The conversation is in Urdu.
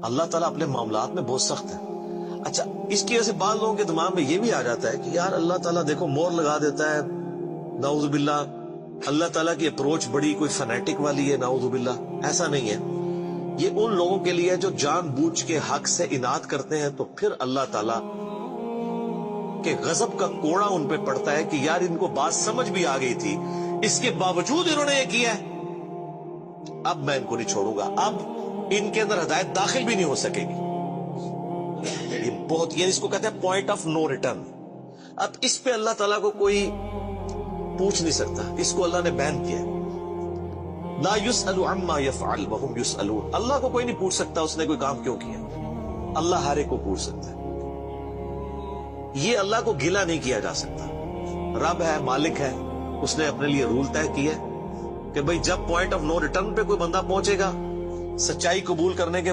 اللہ تعالیٰ اپنے معاملات میں بہت سخت ہے. اچھا اس کی وجہ سے بعض لوگوں کے دماغ میں یہ بھی آ جاتا ہے کہ یار اللہ تعالیٰ دیکھو مور لگا دیتا ہے، نعوذ باللہ اللہ تعالیٰ کی اپروچ بڑی کوئی فنیٹک والی ہے، نعوذ باللہ. ایسا نہیں ہے، یہ ان لوگوں کے لیے جو جان بوجھ کے حق سے اناد کرتے ہیں، تو پھر اللہ تعالیٰ کہ غضب کا کوڑا ان پہ پڑتا ہے کہ یار ان کو بات سمجھ بھی آ گئی تھی، اس کے باوجود انہوں نے یہ کیا ہے، اب میں ان کو نہیں چھوڑوں گا، اب ان کے اندر ہدایت داخل بھی نہیں ہو سکے گی. یہ بہت، یہ اس کو کہتے ہیں پوائنٹ آف نو ریٹرن. اب اس پہ اللہ تعالیٰ کو کوئی پوچھ نہیں سکتا، اس کو اللہ نے بین کیا ہے. لا يسأل عما يفعل وهم يسألون. اللہ کو کوئی نہیں پوچھ سکتا اس نے کوئی کام کیوں کیا، اللہ ہر ایک کو پوچھ سکتا ہے. یہ اللہ کو گلا نہیں کیا جا سکتا. رب ہے، مالک ہے، اس نے اپنے لیے رول طے کیا کہ بھئی جب پوائنٹ آف نو ریٹرن پہ کوئی بندہ پہنچے گا، سچائی قبول کرنے کے بعد